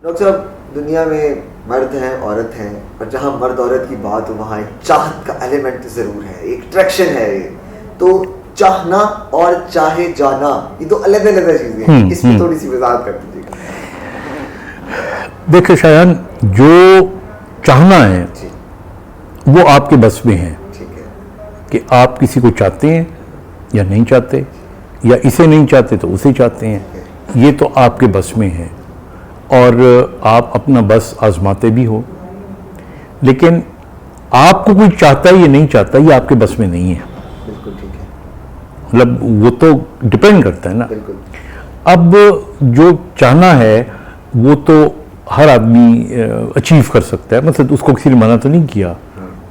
Doctor साहब, दुनिया में मर्द हैं, औरत हैं, और जहाँ मर्द औरत की बात हो वहाँ एक चाहत का एलिमेंट ज़रूर है, एक अट्रैक्शन है। तो चाहना और चाहे जाना, ये तो अलग अलग चीज़ें हैं। इसमें थोड़ी सी वजाहत कर दीजिएगा। देखिए शायान, जो चाहना है वो आपके बस में है। ठीक है कि आप किसी को चाहते हैं या नहीं चाहते, या इसे नहीं चाहते तो उसे चाहते हैं, ये तो आपके बस में है। और आप अपना बस आजमाते भी हो, लेकिन आपको कोई चाहता है या नहीं चाहता, ये आपके बस में नहीं है। बिल्कुल ठीक है। मतलब वो तो डिपेंड करता है ना। बिल्कुल। अब जो चाहना है वो तो हर आदमी अचीव कर सकता है, मतलब उसको किसी ने मना तो नहीं किया।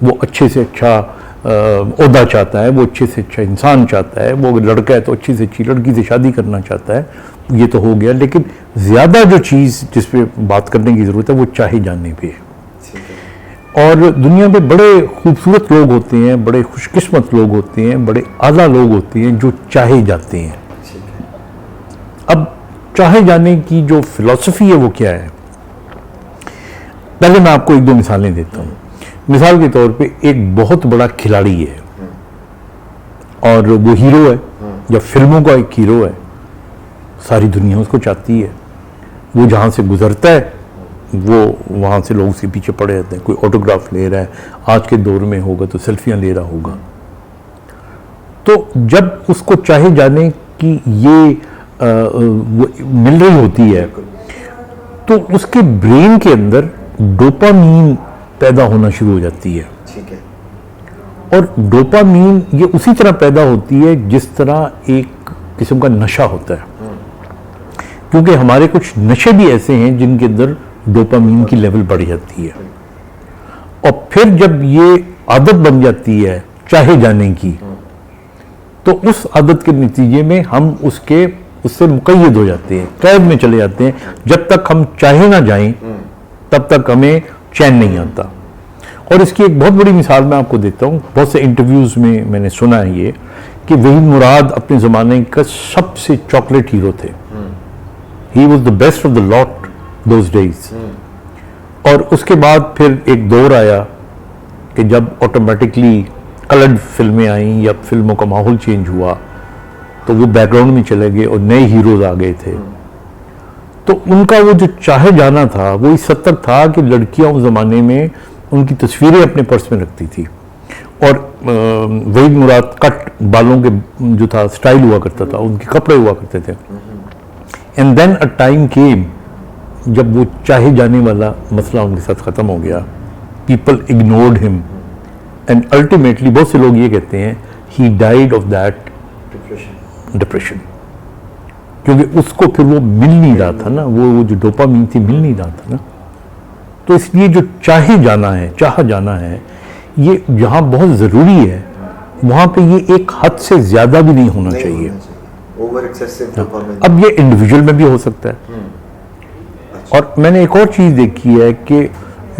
वो अच्छे से अच्छा ओहदा चाहता है, वो अच्छे से अच्छा इंसान चाहता है, वो लड़का है तो अच्छी से अच्छी लड़की से शादी करना चाहता है, ये तो हो गया। लेकिन ज़्यादा जो चीज़ जिस पे बात करने की ज़रूरत है वो चाहे जाने पे है। और दुनिया में बड़े खूबसूरत लोग होते हैं, बड़े खुशकिस्मत लोग होते हैं, बड़े आला लोग होते हैं जो चाहे जाते हैं। अब चाहे जाने की जो फिलॉसफी है वो क्या है, पहले मैं आपको एक दो मिसालें देता हूँ। मिसाल के तौर पे एक बहुत बड़ा खिलाड़ी है और वो हीरो है, या फिल्मों का एक हीरो है, सारी दुनिया उसको चाहती है। वो जहाँ से गुजरता है वो वहाँ से लोग उसके पीछे पड़े रहते हैं। कोई ऑटोग्राफ ले रहा है, आज के दौर में होगा तो सेल्फियाँ ले रहा होगा। तो जब उसको चाहे जाने की ये मिल रही होती है तो उसके ब्रेन के अंदर डोपामीन पैदा होना शुरू हो जाती है। ठीक है। और डोपामीन ये उसी तरह पैदा होती है जिस तरह एक किस्म का नशा होता है, क्योंकि हमारे कुछ नशे भी ऐसे हैं जिनके अंदर डोपामीन की लेवल बढ़ जाती है। और फिर जब ये आदत बन जाती है चाहे जाने की, तो उस आदत के नतीजे में हम उससे मुक़य्यद हो जाते हैं, कैद में चले जाते हैं। जब तक हम चाहे ना जाएं तब तक हमें चैन नहीं आता। और इसकी एक बहुत बड़ी मिसाल मैं आपको देता हूँ। बहुत से इंटरव्यूज़ में मैंने सुना है ये कि वहीद मुराद अपने ज़माने का सबसे चॉकलेट हीरो थे। He was the best of the lot those days. और उसके बाद फिर एक दौर आया कि जब ऑटोमेटिकली कलर्ड फिल्में आई या फिल्मों का माहौल चेंज हुआ, तो वो बैकग्राउंड में चले गए और नए हीरोज आ गए थे। तो उनका वो जो चाहे जाना था वो इस हद तक था कि लड़कियां उस ज़माने में उनकी तस्वीरें अपने पर्स में रखती थी। और वहीद मुराद कट बालों के जो था स्टाइल हुआ करता था, उनके कपड़े हुआ करते थे। And then a time came जब वो चाहे जाने वाला मसला उनके साथ ख़त्म हो गया। People ignored him and ultimately बहुत से लोग ये कहते हैं he died of that depression, क्योंकि उसको फिर वो मिल नहीं रहा था ना, वो जो डोपामीन थी मिल नहीं रहा था ना। तो इसलिए जो चाहे जाना है, चाह जाना है, ये जहाँ बहुत ज़रूरी है वहाँ पे ये एक हद से ज़्यादा भी नहीं होना चाहिए। Over excessive dopamine. अब ये इंडिविजुअल में भी हो सकता है। और मैंने एक और चीज़ देखी है कि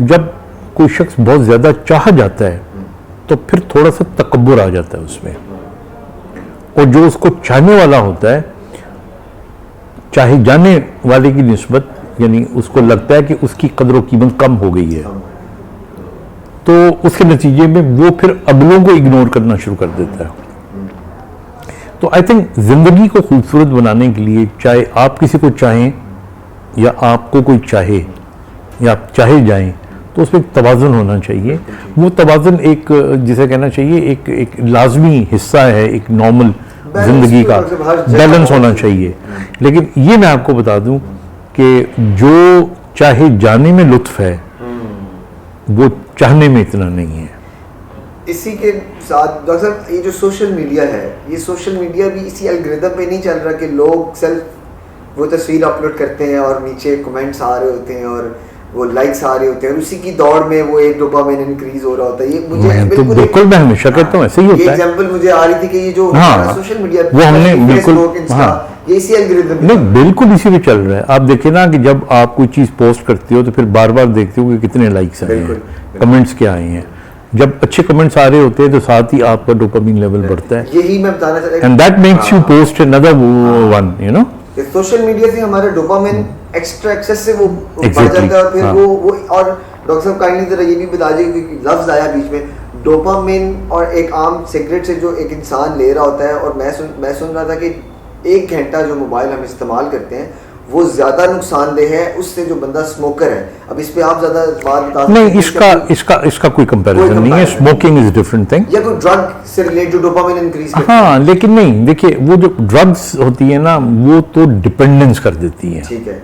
जब कोई शख्स बहुत ज़्यादा चाह जाता है तो फिर थोड़ा सा तकब्बुर आ जाता है उसमें। और जो उसको चाहने वाला होता है, चाहे जाने वाले की निस्बत, यानी उसको लगता है कि उसकी कदर व कीमत कम हो गई है, तो उसके नतीजे में वो फिर अगलों को इग्नोर करना शुरू कर देता है। तो आई थिंक ज़िंदगी को खूबसूरत बनाने के लिए, चाहे आप किसी को चाहें या आपको कोई चाहे या आप चाहे जाएं, तो उसमें एक तवाज़ुन होना चाहिए। वो तवाज़ुन एक, जिसे कहना चाहिए, एक लाजमी हिस्सा है एक नॉर्मल ज़िंदगी का, बैलेंस होना चाहिए। लेकिन ये मैं आपको बता दूं कि जो चाहे जाने में लुत्फ़ है वो चाहने में इतना नहीं है। इसी के साथ डॉक्टर साहब, ये जो सोशल मीडिया है, ये सोशल मीडिया भी इसी एल्गोरिथम पे नहीं चल रहा कि लोग सेल्फ वो तस्वीर अपलोड करते हैं और नीचे कमेंट्स आ रहे होते हैं और वो लाइक्स आ रहे होते हैं, और उसी की दौड़ में वो एक डोपामाइन इंक्रीज हो रहा होता है। ये मुझे बिल्कुल मैं हमेशा कहता हूँ ऐसे ही होता है। एग्जांपल मुझे आ रही थी कि ये जो सोशल मीडिया वो हमने बिल्कुल ये इसी एल्गोरिथम नहीं, बिल्कुल इसी पे चल रहा है। आप देखिए ना कि जब आप कोई चीज़ पोस्ट करते हो तो फिर बार बार देखते हो कि कितने लाइक्स आए हैं, कमेंट्स क्या आए हैं। जब अच्छे कमेंट्स आ रहे होते हैं तो साथ ही आपका डोपामाइन लेवल बढ़ता है, यही मैं बताना चाह रहा हूं, and that makes you post another one, you know. Social media से हमारा डोपामाइन एक्स्ट्रा एक्सेसिव वो बढ़ Exactly, जाता है, फिर हाँ। वो और डॉक्टर साहब काइंडली जरा ये भी बता दीजिए क्योंकि लफ्ज आया बीच में, डोपामिन और एक आम सिगरेट से जो एक इंसान ले रहा होता है, और मैं सुन रहा था कि 1 घंटा जो मोबाइल हम इस्तेमाल करते हैं वो ज्यादा नुकसानदेह है उससे जो बंदा स्मोकर है। अब इस पे आप ज्यादा बात बता सकते नहीं, हैं? इसका कोई कंपैरिजन नहीं है। स्मोकिंग इज डिफरेंट थिंग, या कोई ड्रग से रिलेटेड जो डोपामिन इंक्रीज करता हाँ, लेकिन नहीं, देखिए वो जो ड्रग्स होती है ना वो तो डिपेंडेंस कर देती है, ठीक है,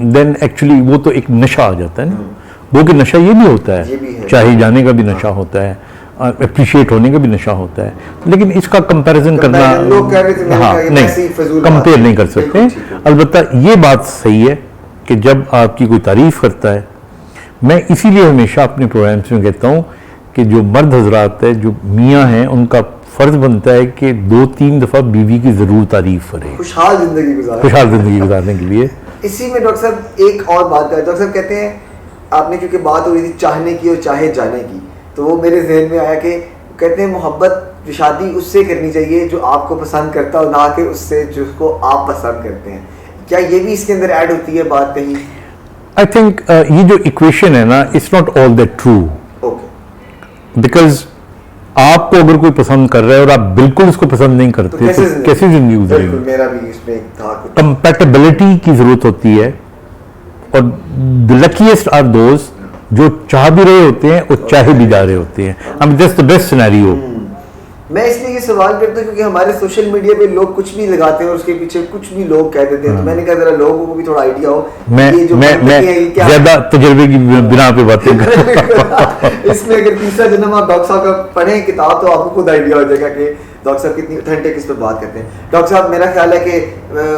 देन एक्चुअली वो तो एक नशा आ जाता है ना। वो कि नशा ये भी होता ये भी है, है। चाहे जाने का भी नशा होता है, अप्रिशिएट होने का भी नशा होता है, लेकिन इसका कंपैरिजन करना, लोग कह रहे थे मैंने हाँ, कहा ये नहीं, ऐसी फजूल कंपेयर बात नहीं कर है। सकते। बिल्कुल ठीक है। अलबत्ता ये बात सही है कि जब आपकी कोई तारीफ करता है, मैं इसीलिए हमेशा अपने प्रोग्राम्स में कहता हूँ कि जो मर्द हजरात है, जो मियाँ हैं, उनका फर्ज बनता है कि 2-3 दफ़ा बीवी की ज़रूर तारीफ करें खुशहाल जिंदगी गुजारें। खुशहाल ज़िंदगी गुजारने के लिए। इसी में डॉक्टर साहब एक और बात है, डॉक्टर साहब कहते हैं, आपने क्योंकि बात हो रही थी चाहने की और चाहे जाने की, तो वो मेरे जहन में आया कि कहते हैं मोहब्बत शादी उससे करनी चाहिए जो आपको पसंद करता हो, ना कि उससे जिसको आप पसंद करते हैं। क्या ये भी इसके अंदर ऐड होती है बात कहीं? आई थिंक ये जो इक्वेशन है ना, it's not all that true, okay, because आपको अगर कोई पसंद कर रहा है और आप बिल्कुल उसको पसंद नहीं करते, तो कैसी जिंदगी गुजरेगी? बिल्कुल, मेरा भी इसमें एक था कुछ। कंपैटिबिलिटी की जरूरत होती है, और द लकीएस्ट आर दोज जो चाह भी रहे होते हैं और चाहे भी जा रहे होते हैं। I mean that's the best scenario. मैं इसलिए ये सवाल करता हूँ क्योंकि हमारे सोशल मीडिया पे लोग कुछ भी लगाते हैं और उसके पीछे कुछ भी लोग कह देते हैं, तो मैंने कहा जरा लोगों को भी थोड़ा आइडिया हो। ये जो मैं है ये क्या ज्यादा तजुर्बे की बिना पे बातें कर इसमें अगर तीसरा जन्म आप डॉक्टर साहब का पढ़ें किताब तो आपको खुद आइडिया हो जाएगा कि डॉक्टर साहब कितनी ऑथेंटिक इस पर बात करते हैं। डॉक्टर साहब, मेरा ख्याल है कि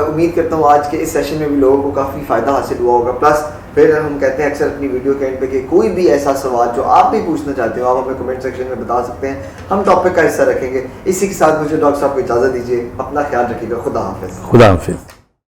उम्मीद करता हूँ आज के इस सेशन में भी लोगों को काफ़ी फ़ायदा हासिल हुआ होगा। प्लस फिर हम कहते हैं अक्सर अपनी वीडियो के एंड पे कि कोई भी ऐसा सवाल जो आप भी पूछना चाहते हो आप हमें कमेंट सेक्शन में बता सकते हैं, हम टॉपिक का हिस्सा रखेंगे। इसी के साथ मुझे डॉक्टर साहब को इजाज़त दीजिए, अपना ख्याल रखिएगा, खुदा हाफिज़। खुदा हाफिज।